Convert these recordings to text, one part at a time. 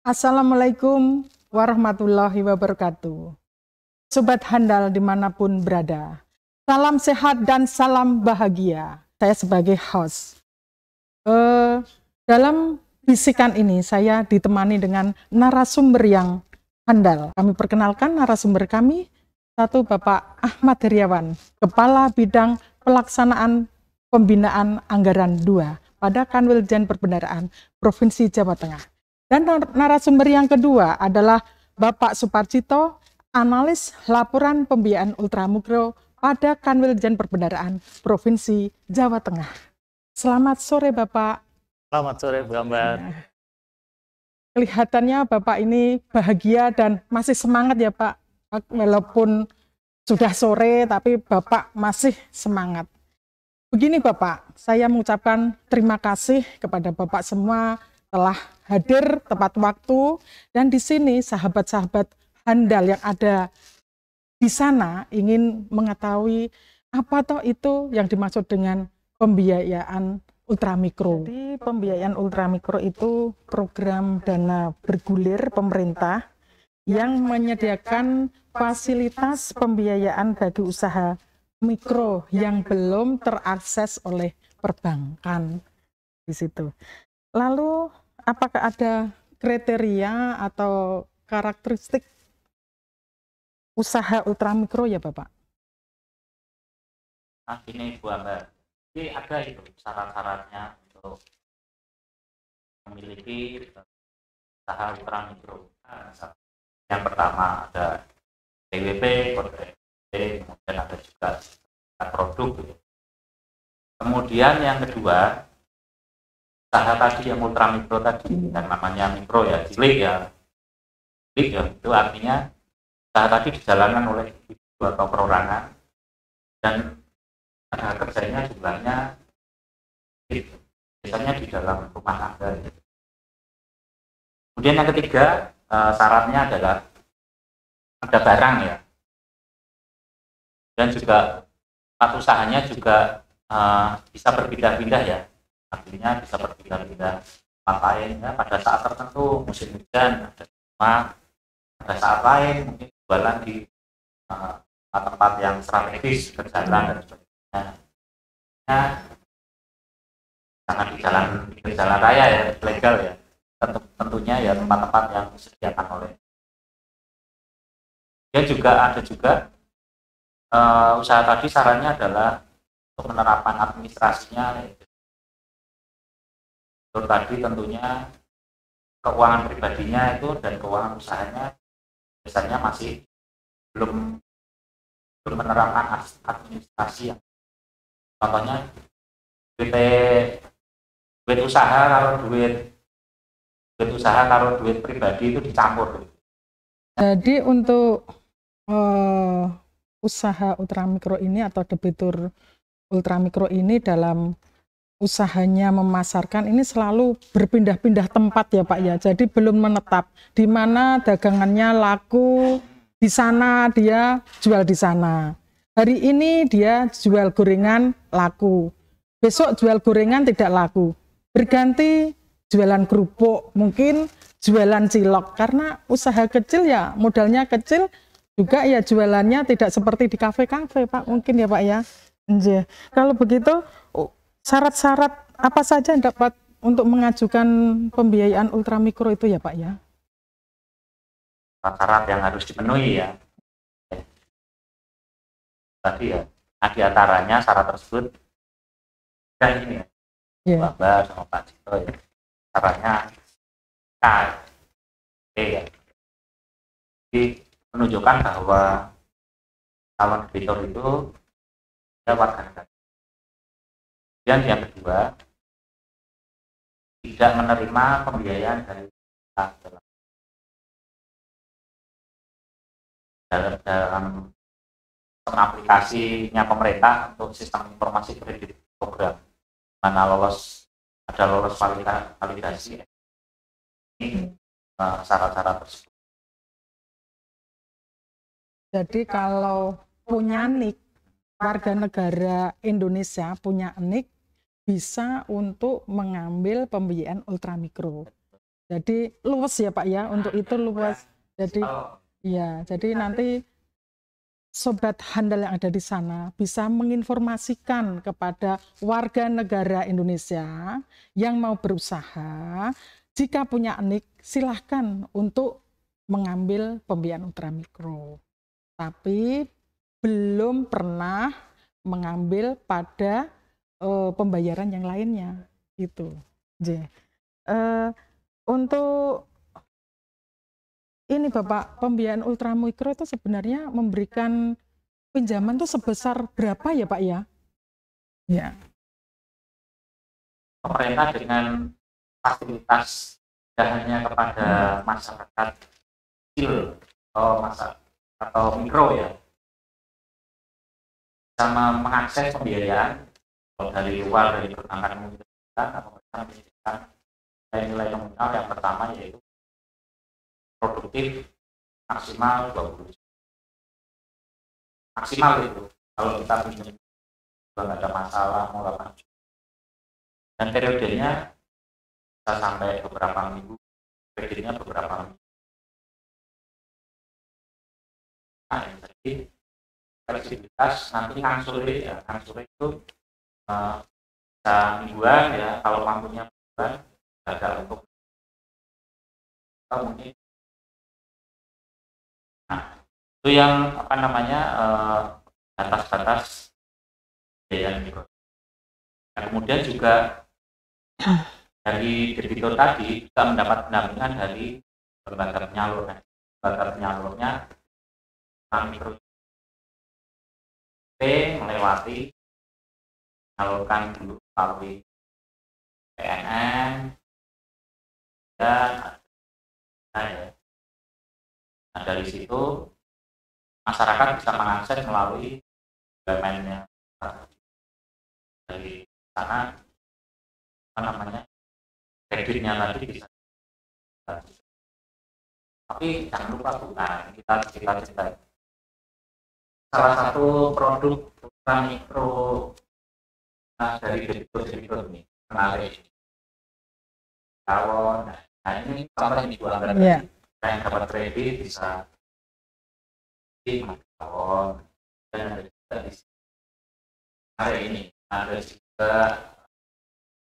Assalamualaikum warahmatullahi wabarakatuh. Sobat handal dimanapun berada, salam sehat dan salam bahagia. Saya sebagai host. Dalam bisikan ini saya ditemani dengan narasumber yang handal. Kami perkenalkan narasumber kami, satu Bapak Ahmad Heriawan, Kepala Bidang Pelaksanaan Pembinaan Anggaran 2 pada Kanwiljen Perbendaharaan Provinsi Jawa Tengah. Dan narasumber yang kedua adalah Bapak Suparcito, analis laporan pembiayaan ultramikro pada Kanwiljen Perbendaharaan Provinsi Jawa Tengah. Selamat sore Bapak. Selamat sore Bu Ambar. Kelihatannya Bapak ini bahagia dan masih semangat ya Pak. Walaupun sudah sore tapi Bapak masih semangat. Begini Bapak, saya mengucapkan terima kasih kepada Bapak semua telah hadir tepat waktu, dan di sini sahabat-sahabat handal yang ada di sana ingin mengetahui apa toh itu yang dimaksud dengan pembiayaan ultramikro. Jadi pembiayaan ultramikro itu program dana bergulir pemerintah yang menyediakan fasilitas pembiayaan bagi usaha mikro yang belum terakses oleh perbankan di situ. Lalu apakah ada kriteria atau karakteristik usaha ultramikro ya Bapak? Nah ini Bu Ambar, jadi ada itu syarat-syaratnya untuk memiliki usaha ultramikro. Nah, yang pertama ada PWP, kemudian ada juga produk. Kemudian yang kedua, usaha tadi yang ultramikro tadi, yang namanya mikro ya, cilik ya, itu artinya usaha tadi dijalankan oleh individu atau perorangan dan tenaga kerjanya jumlahnya biasanya di dalam rumah tangga. Kemudian yang ketiga, syaratnya adalah ada barang ya, dan juga tempat usahanya juga bisa berpindah-pindah ya. Artinya bisa berpindah-pindah tempat lain ya, pada saat tertentu musim hujan ada rumah, pada saat lain mungkin jualan di tempat yang strategis, berjalan dan sebagainya. Ya, jangan di jalan raya ya, legal ya. Tentunya ya tempat-tempat yang disediakan oleh. Dan juga ada juga usaha tadi sarannya adalah untuk penerapan administrasinya. Tadi tentunya keuangan pribadinya itu dan keuangan usahanya biasanya masih belum menerapkan administrasi yang contohnya duit usaha kalau duit pribadi itu dicampur. Jadi untuk usaha ultramikro ini atau debitur ultramikro ini dalam usahanya memasarkan ini selalu berpindah-pindah tempat ya Pak ya. Jadi belum menetap di mana dagangannya laku, di sana dia jual di sana. Hari ini dia jual gorengan laku, besok jual gorengan tidak laku. Berganti jualan kerupuk, mungkin jualan cilok, karena usaha kecil ya modalnya kecil juga ya, jualannya tidak seperti di kafe-kafe Pak mungkin ya Pak ya. Kalau begitu syarat-syarat apa saja yang dapat untuk mengajukan pembiayaan ultramikro itu ya Pak ya? Syarat yang harus dipenuhi ya. Tadi ya, nah diantaranya syarat tersebut dan ini ya, Bapak sama Pak Cito ya. Syaratnya K, ya. Jadi menunjukkan bahwa calon debitur itu dia warga negara. Dan yang kedua, tidak menerima pembiayaan dari dalam aplikasinya pemerintah untuk sistem informasi kredit program, mana ada lolos validasi ini syarat-syarat tersebut. Jadi kalau punya NIK, warga negara Indonesia punya NIK, bisa untuk mengambil pembiayaan ultramikro. Jadi luas ya Pak ya, untuk itu luas. Jadi Oh, ya, jadi nanti sobat handal yang ada di sana bisa menginformasikan kepada warga negara Indonesia yang mau berusaha, jika punya nik silahkan untuk mengambil pembiayaan ultramikro. Tapi belum pernah mengambil pada pembayaran yang lainnya gitu. J. Untuk ini Bapak, pembiayaan ultramikro itu sebenarnya memberikan pinjaman tuh sebesar berapa ya Pak ya? Ya. pemerintah dengan fasilitas tidak hanya kepada masyarakat kecil atau atau mikro ya, sama mengakses pembiayaan dari luar, dari perbankan menyediakan atau mereka menyediakan nilai nominal yang pertama yaitu produktif maksimal 20 juta. Maksimal itu kalau kita pinjam nggak ada masalah mau 8 juta. Dan periodenya bisa sampai beberapa minggu, kreditnya beberapa minggu. Nah, jadi fleksibilitas nanti ngangsur ya, ngangsur itu bisa mingguan ya, kalau mampunya mingguan ada untuk mungkin. Nah, itu yang apa namanya batas-batas biaya mikro. Nah, kemudian juga dari debitur tadi kita mendapat pendampingan dari lembaga penyalur. Lembaga penyalurnya mikro melewati menyalurkan dulu melalui PNM dan ya. Nah, dari situ masyarakat bisa mengakses melalui BUMN-nya. Dari sana apa namanya kreditnya tadi bisa. Tapi jangan lupa bukan kita cerita salah satu produk ultramikro dari debitur ini menarik. Kalau nah ini contoh yang dijual tadi, yang dapat kredit bisa di tahun dan ada juga di hari ini ada juga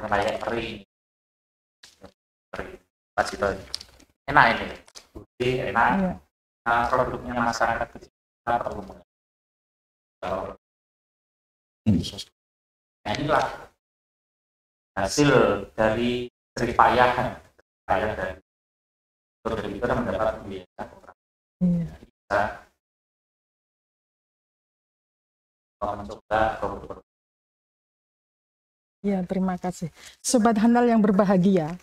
percaya kering pas itu enak ini budi enak. Nah, produknya masyarakat kita perlu nah, inilah hasil dari jerih payah dari kita mendapat pembiayaan bisa mencoba produk. Ya, terima kasih. Sobat handal yang berbahagia,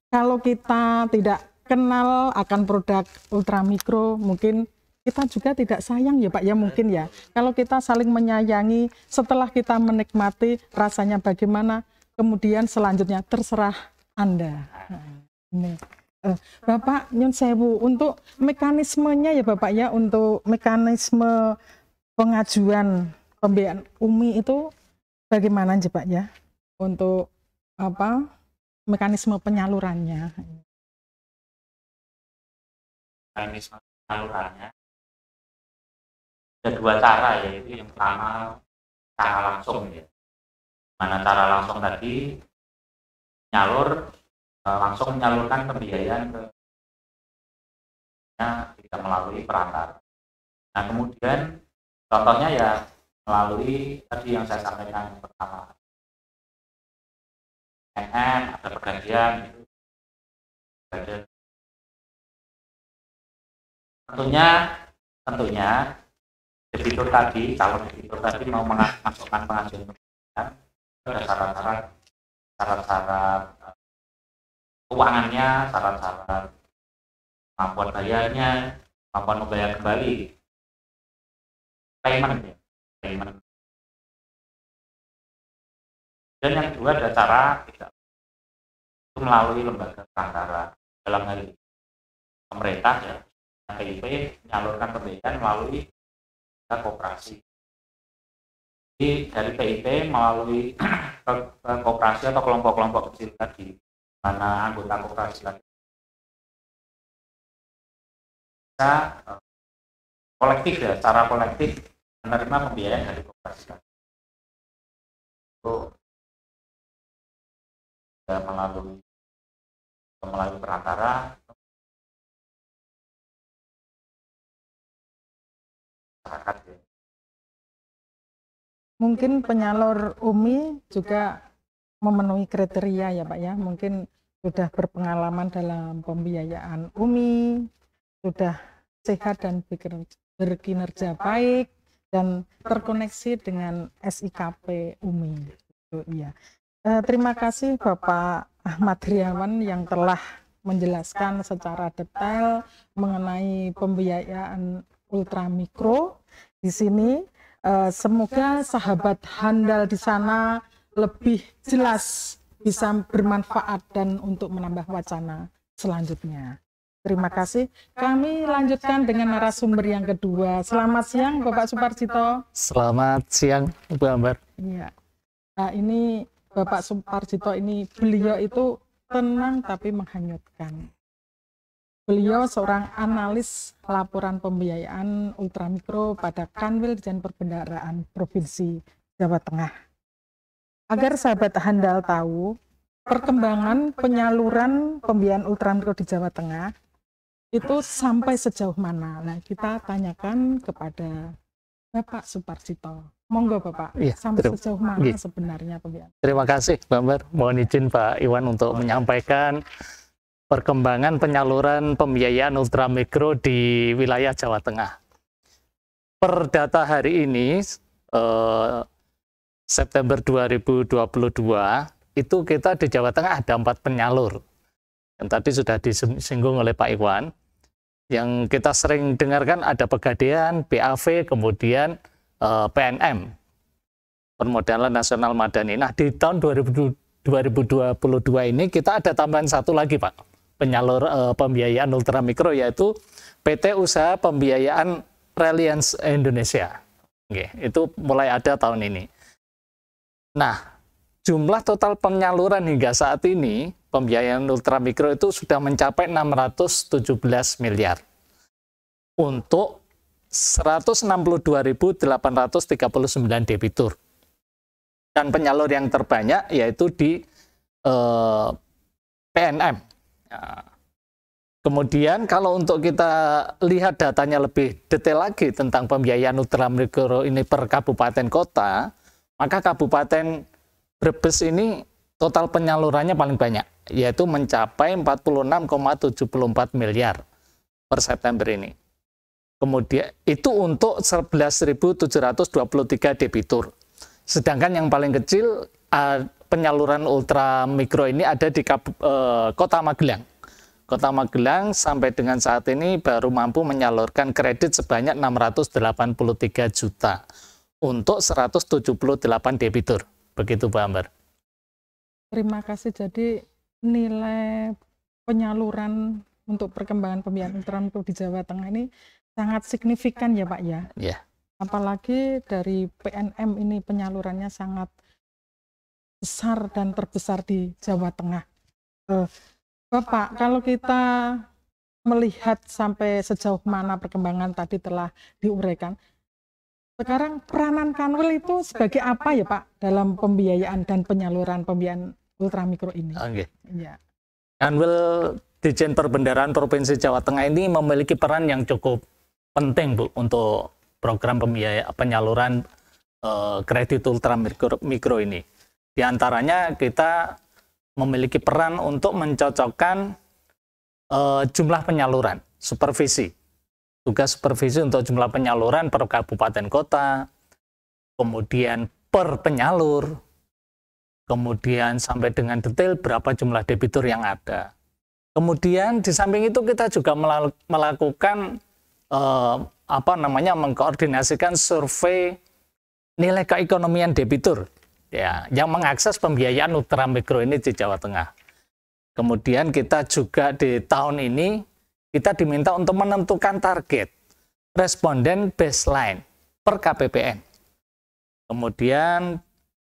kalau kita tidak kenal akan produk ultramikro, mungkin kita juga tidak sayang ya Pak ya, mungkin ya. Kalau kita saling menyayangi, setelah kita menikmati rasanya bagaimana, kemudian selanjutnya terserah Anda. Ini. Bapak nyun sewu, untuk mekanismenya ya Bapak ya, untuk mekanisme pengajuan pembiayaan UMI itu bagaimana aja Pak ya, untuk apa mekanisme penyalurannya? Mekanisme penyalurannya ada dua cara, yaitu yang pertama cara langsung ya. Mana cara langsung tadi langsung menyalurkan pembiayaan ke tidak melalui perantara. Nah kemudian contohnya ya melalui tadi yang saya sampaikan yang pertama NN ada pergantian itu ada. Tentunya debitur tadi, kalau debitur tadi mau memasukkan pengajuan pembiayaan ada syarat-syarat keuangannya, syarat-syarat kemampuan bayarnya, kemampuan membayar kembali, payment. Dan yang kedua ada cara tidak itu melalui lembaga perantara, dalam hal ini pemerintah ya, PIP menyalurkan pembiayaan melalui koperasi. Jadi dari PIP melalui koperasi atau kelompok-kelompok kecil tadi, mana anggota koperasi lagi bisa kolektif ya, secara kolektif menerima pembiayaan dari koperasi itu melalui perantara masyarakat ya. Mungkin penyalur UMI juga memenuhi kriteria ya Pak ya, mungkin sudah berpengalaman dalam pembiayaan UMI, sudah sehat dan berkinerja baik, dan terkoneksi dengan SIKP UMI. Gitu, ya. Terima kasih Bapak Ahmad Riawan yang telah menjelaskan secara detail mengenai pembiayaan ultramikro di sini. Semoga sahabat handal di sana lebih jelas, bisa bermanfaat dan untuk menambah wacana selanjutnya. Terima kasih. Kami lanjutkan dengan narasumber yang kedua. Selamat siang Bapak Suparjito. Selamat siang Bu Ambar. Iya. Nah, ini Bapak Suparjito ini, beliau itu tenang tapi menghanyutkan. Beliau seorang analis laporan pembiayaan ultramikro pada Kanwil Dijen Perbendaharaan Provinsi Jawa Tengah. Agar sahabat handal tahu perkembangan penyaluran pembiayaan ultramikro di Jawa Tengah itu sampai sejauh mana. Nah, kita tanyakan kepada Bapak Suparjito. Monggo Bapak, ya, sampai sejauh mana sebenarnya pembiayaan? Terima kasih Mbak Ambar. Mohon izin Pak Iwan untuk menyampaikan perkembangan penyaluran pembiayaan ultramikro di wilayah Jawa Tengah. Per data hari ini, September 2022, itu kita di Jawa Tengah ada 4 penyalur. Yang tadi sudah disinggung oleh Pak Iwan. Yang kita sering dengarkan ada Pegadaian, BAV, kemudian PNM, Permodalan Nasional Madani. Nah, di tahun 2022 ini kita ada tambahan satu lagi Pak, penyalur pembiayaan ultramikro, yaitu PT Usaha Pembiayaan Reliance Indonesia. Oke, itu mulai ada tahun ini. Nah, jumlah total penyaluran hingga saat ini pembiayaan ultramikro itu sudah mencapai 617 miliar untuk 162.839 debitur. Dan penyalur yang terbanyak yaitu di PNM. Kemudian kalau untuk kita lihat datanya lebih detail lagi tentang pembiayaan ultramikro ini per kabupaten kota, maka Kabupaten Brebes ini total penyalurannya paling banyak, yaitu mencapai 46,74 miliar per September ini. Kemudian itu untuk 11.723 debitur. Sedangkan yang paling kecil penyaluran ultramikro ini ada di Kota Magelang. Kota Magelang sampai dengan saat ini baru mampu menyalurkan kredit sebanyak 683 juta untuk 178 debitur. Begitu Pak Ambar. Terima kasih. Jadi nilai penyaluran untuk perkembangan pembiayaan ultramikro di Jawa Tengah ini sangat signifikan ya Pak ya. Yeah. Apalagi dari PNM ini penyalurannya sangat besar dan terbesar di Jawa Tengah. Bapak, kalau kita melihat sampai sejauh mana perkembangan tadi telah diuraikan, sekarang peranan Kanwil itu sebagai apa ya Pak dalam pembiayaan dan penyaluran pembiayaan ultramikro ini? Okay. Ya. Kanwil Dijen Perbendaharaan Provinsi Jawa Tengah ini memiliki peran yang cukup penting Bu untuk program penyaluran kredit ultramikro ini. Di antaranya kita memiliki peran untuk mencocokkan jumlah penyaluran, supervisi. Tugas supervisi untuk jumlah penyaluran per kabupaten kota, kemudian per penyalur, kemudian sampai dengan detail berapa jumlah debitur yang ada. Kemudian di samping itu kita juga melakukan mengkoordinasikan survei nilai keekonomian debitur ya yang mengakses pembiayaan ultramikro ini di Jawa Tengah. Kemudian kita juga di tahun ini kita diminta untuk menentukan target responden baseline per KPPN. Kemudian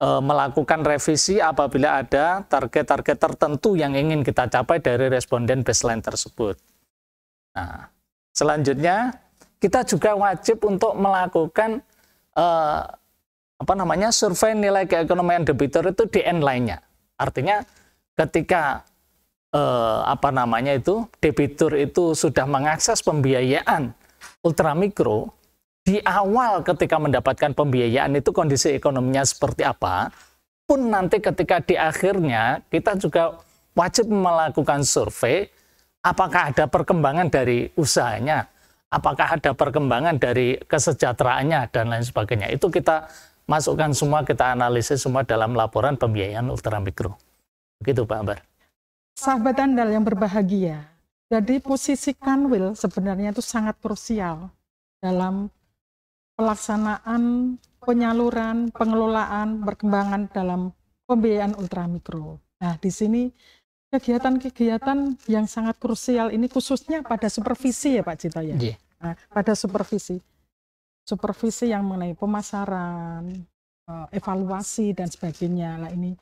melakukan revisi apabila ada target-target tertentu yang ingin kita capai dari responden baseline tersebut. Nah, Selanjutnya, kita juga wajib untuk melakukan survei nilai keekonomian debitur itu di end-line-nya. Artinya ketika debitur itu sudah mengakses pembiayaan ultramikro, di awal ketika mendapatkan pembiayaan itu kondisi ekonominya seperti apa, pun nanti ketika di akhirnya kita juga wajib melakukan survei apakah ada perkembangan dari usahanya, apakah ada perkembangan dari kesejahteraannya dan lain sebagainya. Itu kita masukkan semua, kita analisis semua dalam laporan pembiayaan ultramikro. Begitu Pak Ambar. Sahabat andal yang berbahagia, jadi posisi Kanwil sebenarnya itu sangat krusial dalam pelaksanaan, penyaluran, pengelolaan, perkembangan dalam pembiayaan ultramikro. Nah, di sini kegiatan-kegiatan yang sangat krusial ini khususnya pada supervisi ya Pak Cito ya. Yeah. Nah, pada supervisi yang mengenai pemasaran, evaluasi dan sebagainya. Nah, ini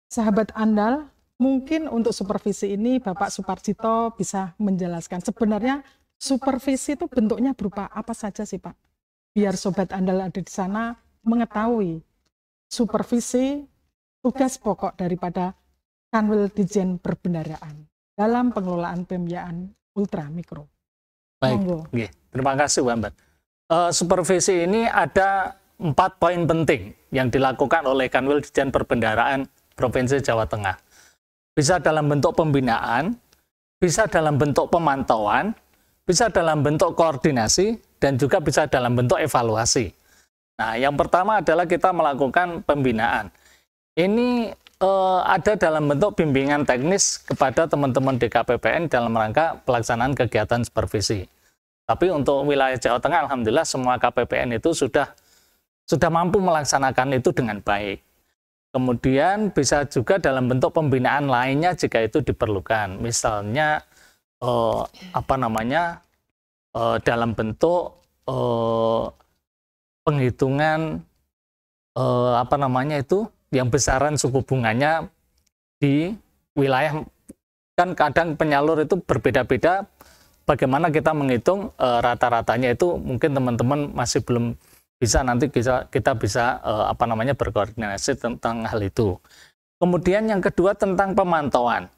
sahabat andal, mungkin untuk supervisi ini Bapak Suparjito bisa menjelaskan sebenarnya supervisi itu bentuknya berupa apa saja sih Pak? Biar sobat andal ada di sana mengetahui supervisi tugas pokok daripada Kanwil Ditjen Perbendaraan dalam pengelolaan pembiayaan ultramikro. Baik, terima kasih Bu Ambar. Supervisi ini ada 4 poin penting yang dilakukan oleh Kanwil Ditjen Perbendaraan Provinsi Jawa Tengah. Bisa dalam bentuk pembinaan, bisa dalam bentuk pemantauan, bisa dalam bentuk koordinasi, dan juga bisa dalam bentuk evaluasi. Nah, yang pertama adalah kita melakukan pembinaan. Ini ada dalam bentuk bimbingan teknis kepada teman-teman DKPPN dalam rangka pelaksanaan kegiatan supervisi. Tapi untuk wilayah Jawa Tengah, alhamdulillah semua KPPN itu sudah mampu melaksanakan itu dengan baik. Kemudian bisa juga dalam bentuk pembinaan lainnya jika itu diperlukan. Misalnya dalam bentuk penghitungan yang besaran suku bunganya di wilayah, kan kadang penyalur itu berbeda-beda. Bagaimana kita menghitung rata-ratanya itu mungkin teman-teman masih belum bisa, nanti kita bisa berkoordinasi tentang hal itu. Kemudian yang kedua tentang pemantauan.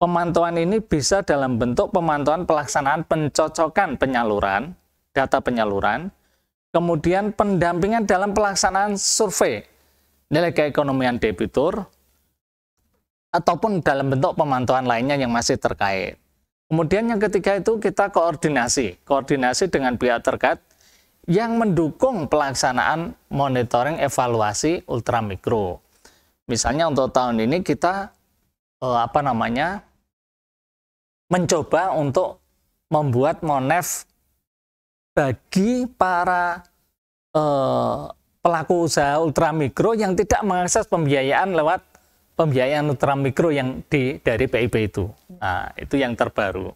Pemantauan ini bisa dalam bentuk pemantauan pelaksanaan pencocokan penyaluran, data penyaluran, kemudian pendampingan dalam pelaksanaan survei nilai keekonomian debitur, ataupun dalam bentuk pemantauan lainnya yang masih terkait. Kemudian yang ketiga itu kita koordinasi dengan pihak terkait yang mendukung pelaksanaan monitoring evaluasi ultramikro. Misalnya untuk tahun ini kita mencoba untuk membuat monef bagi para pelaku usaha ultramikro yang tidak mengakses pembiayaan lewat pembiayaan ultramikro yang dari PIB itu. Nah, itu yang terbaru.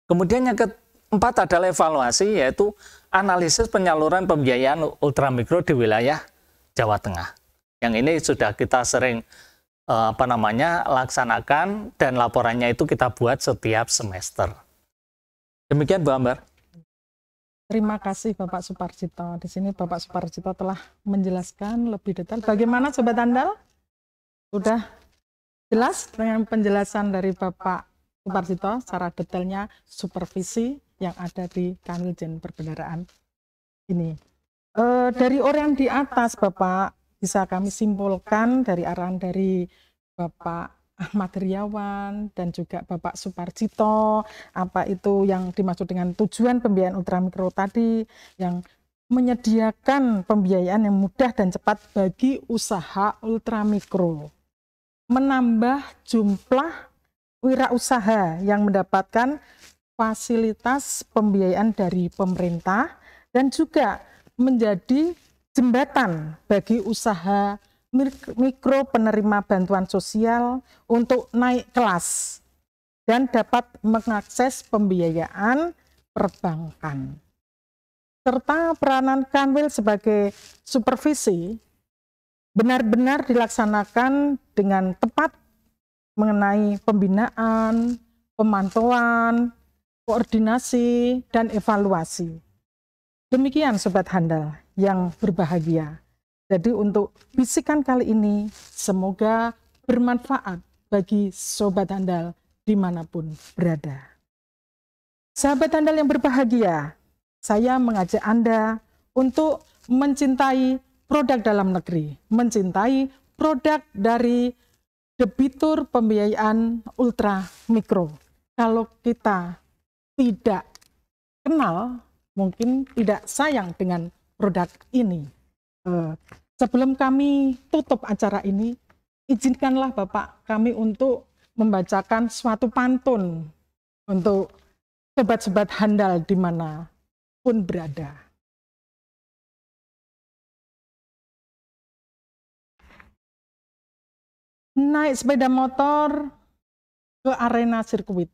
Kemudian yang keempat adalah evaluasi, yaitu analisis penyaluran pembiayaan ultramikro di wilayah Jawa Tengah. Yang ini sudah kita sering laksanakan, dan laporannya itu kita buat setiap semester. Demikian Bu Ambar. Terima kasih Bapak Suparjito. Di sini Bapak Suparjito telah menjelaskan lebih detail. Bagaimana Sobat Andal? Sudah jelas dengan penjelasan dari Bapak Suparjito secara detailnya supervisi yang ada di Kanwil Ditjen Perbendaraan ini. Dari orang di atas Bapak, bisa kami simpulkan dari arahan dari Bapak Ahmad Riawan dan juga Bapak Suparjito, apa itu yang dimaksud dengan tujuan pembiayaan ultramikro tadi, yang menyediakan pembiayaan yang mudah dan cepat bagi usaha ultramikro, menambah jumlah wirausaha yang mendapatkan fasilitas pembiayaan dari pemerintah, dan juga menjadi jembatan bagi usaha mikro penerima bantuan sosial untuk naik kelas dan dapat mengakses pembiayaan perbankan. Serta peranan Kanwil sebagai supervisi benar-benar dilaksanakan dengan tepat mengenai pembinaan, pemantauan, koordinasi, dan evaluasi. Demikian Sobat Handal yang berbahagia. Jadi untuk bisikan kali ini semoga bermanfaat bagi Sobat Handal dimanapun berada. Sahabat Handal yang berbahagia, saya mengajak Anda untuk mencintai produk dalam negeri, mencintai produk dari debitur pembiayaan ultra mikro. Kalau kita tidak kenal, mungkin tidak sayang dengan produk ini. Sebelum kami tutup acara ini, izinkanlah Bapak kami untuk membacakan suatu pantun untuk sobat-sobat handal dimanapun berada. Naik sepeda motor ke arena sirkuit,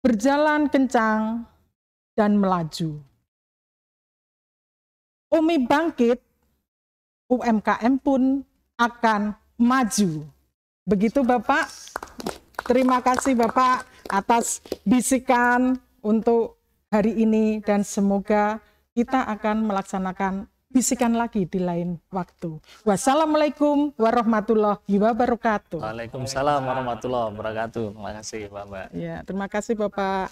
berjalan kencang dan melaju. Umi bangkit, UMKM pun akan maju. Begitu Bapak. Terima kasih Bapak atas bisikan untuk hari ini dan semoga kita akan melaksanakan bisikan lagi di lain waktu. Wassalamualaikum warahmatullahi wabarakatuh. Waalaikumsalam warahmatullahi wabarakatuh. Terima kasih Bapak. Ya, terima kasih Bapak.